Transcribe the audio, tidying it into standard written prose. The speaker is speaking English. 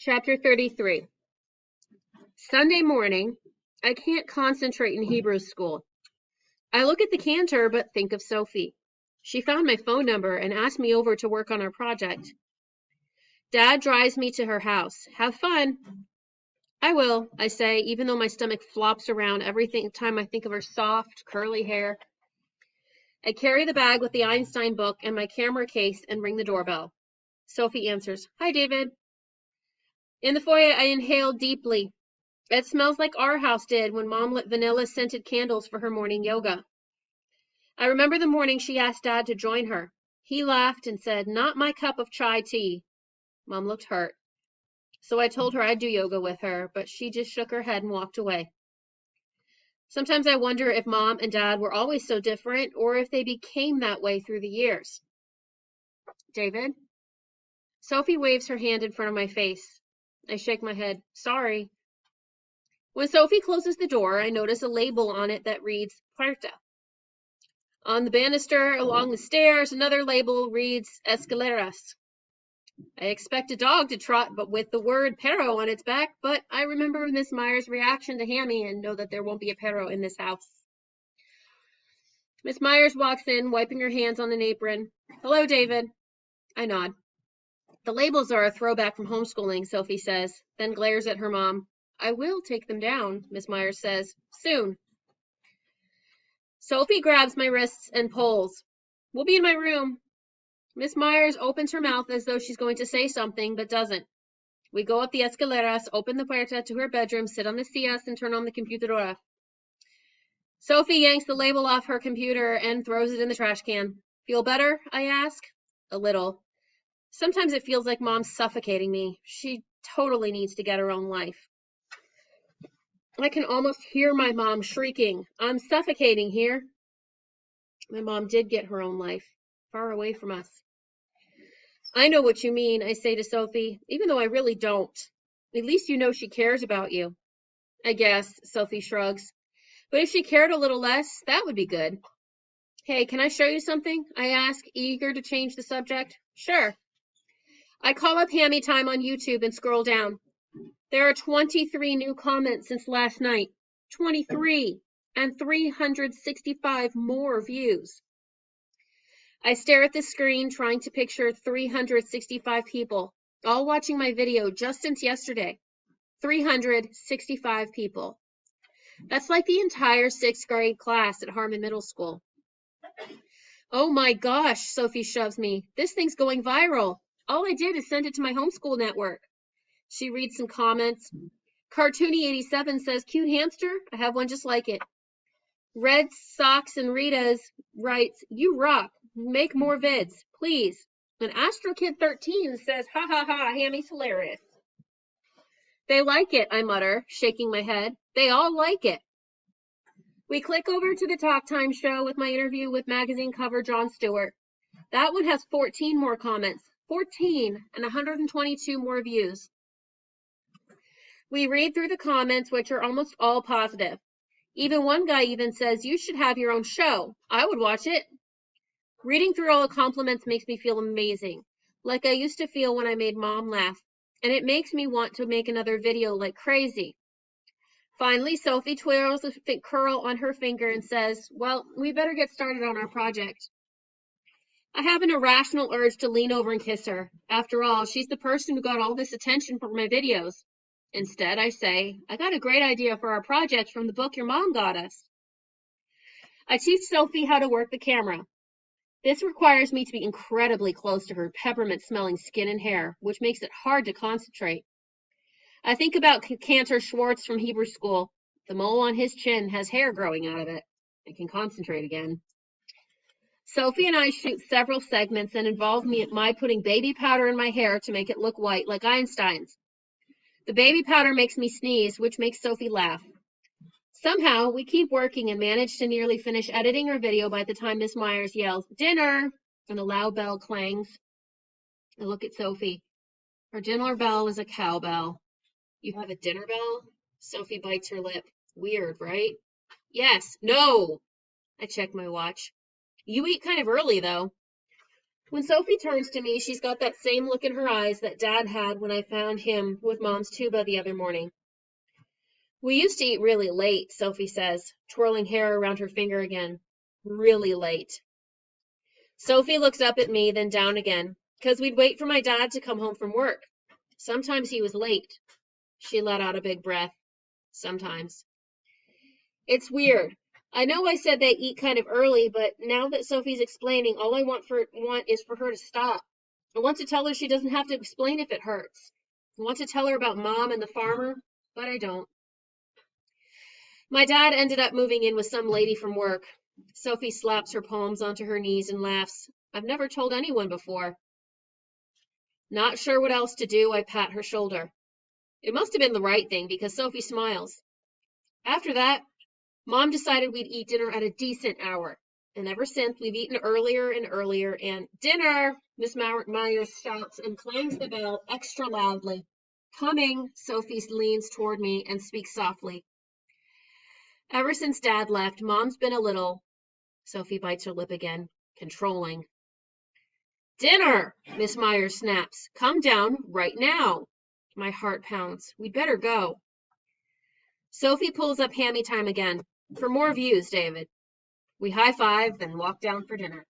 Chapter 33. Sunday morning. I can't concentrate in Hebrew school. I look at the cantor, but think of Sophie. She found my phone number and asked me over to work on our project. Dad drives me to her house. Have fun. I will, I say, even though my stomach flops around every time I think of her soft, curly hair. I carry the bag with the Einstein book and my camera case and ring the doorbell. Sophie answers, "Hi, David." In the foyer, I inhale deeply. It smells like our house did when Mom lit vanilla-scented candles for her morning yoga. I remember the morning she asked Dad to join her. He laughed and said, "Not my cup of chai tea." Mom looked hurt. So I told her I'd do yoga with her, but she just shook her head and walked away. Sometimes I wonder if Mom and Dad were always so different or if they became that way through the years. David? Sophie waves her hand in front of my face. I shake my head. Sorry. When Sophie closes the door, I notice a label on it that reads Puerta. On the banister along the stairs, another label reads Escaleras. I expect a dog to trot but with the word perro on its back, but I remember Miss Myers' reaction to Hammy and know that there won't be a perro in this house. Miss Myers walks in, wiping her hands on an apron. "Hello, David." I nod. "The labels are a throwback from homeschooling," Sophie says, then glares at her mom. "I will take them down," Miss Myers says. "Soon." Sophie grabs my wrists and pulls. "We'll be in my room." Miss Myers opens her mouth as though she's going to say something, but doesn't. We go up the escaleras, open the puerta to her bedroom, sit on the sillas, and turn on the computadora. Sophie yanks the label off her computer and throws it in the trash can. "Feel better?" I ask. "A little. Sometimes it feels like Mom's suffocating me. She totally needs to get her own life." I can almost hear my mom shrieking, "I'm suffocating here." My mom did get her own life, far away from us. "I know what you mean," I say to Sophie, even though I really don't. "At least you know she cares about you." "I guess," Sophie shrugs. "But if she cared a little less, that would be good." "Hey, can I show you something?" I ask, eager to change the subject. "Sure." I call up Hammy Time on YouTube and scroll down. There are 23 new comments since last night. 23! And 365 more views. I stare at the screen, trying to picture 365 people, all watching my video just since yesterday. 365 people. That's like the entire 6th grade class at Harmon Middle School. "Oh my gosh," Sophie shoves me. "This thing's going viral. All I did is send it to my homeschool network." She reads some comments. Cartoony87 says, "Cute hamster? I have one just like it." Red Socks and Rita's writes, "You rock. Make more vids, please." And AstroKid13 says, "Ha ha ha, Hammy's hilarious." "They like it," I mutter, shaking my head. "They all like it." We click over to the Talk Time show with my interview with magazine cover Jon Stewart. That one has 14 more comments. 14 and 122 more views. We read through the comments, which are almost all positive. Even one guy even says, "You should have your own show. I would watch it." Reading through all the compliments makes me feel amazing, like I used to feel when I made Mom laugh, and it makes me want to make another video like crazy. Finally, Sophie twirls a curl on her finger and says, "Well, we better get started on our project." I have an irrational urge to lean over and kiss her. After all, she's the person who got all this attention for my videos. Instead, I say, "I got a great idea for our project from the book your mom got us." I teach Sophie how to work the camera. This requires me to be incredibly close to her peppermint-smelling skin and hair, which makes it hard to concentrate. I think about Cantor Schwartz from Hebrew school. The mole on his chin has hair growing out of it. I can concentrate again. Sophie and I shoot several segments that involve my putting baby powder in my hair to make it look white like Einstein's. The baby powder makes me sneeze, which makes Sophie laugh. Somehow, we keep working and manage to nearly finish editing our video by the time Miss Myers yells, "Dinner!" and a loud bell clangs. I look at Sophie. Her dinner bell is a cowbell. "You have a dinner bell?" Sophie bites her lip. Weird, right? "Yes." "No." I check my watch. "You eat kind of early, though." When Sophie turns to me, she's got that same look in her eyes that Dad had when I found him with Mom's tuba the other morning. We used to eat really late, Sophie says, twirling hair around her finger again. Really late. Sophie looks up at me, then down again, because we'd wait for my dad to come home from work. Sometimes he was late. She let out a big breath. Sometimes. It's weird. I know I said they eat kind of early, but now that Sophie's explaining, all I want is for her to stop. I want to tell her she doesn't have to explain if it hurts. I want to tell her about Mom and the farmer, but I don't. My dad ended up moving in with some lady from work. Sophie slaps her palms onto her knees and laughs. I've never told anyone before. Not sure what else to do, I pat her shoulder. It must have been the right thing because Sophie smiles. After that, Mom decided we'd eat dinner at a decent hour. And ever since, we've eaten earlier and earlier, and dinner, Miss Myers shouts and clangs the bell extra loudly. Coming, Sophie leans toward me and speaks softly. Ever since Dad left, Mom's been a little, Sophie bites her lip again, controlling. Dinner, Miss Myers snaps. Come down right now. My heart pounds. We'd better go. Sophie pulls up Hammy time again. For more views, David. We high-five, then walk down for dinner.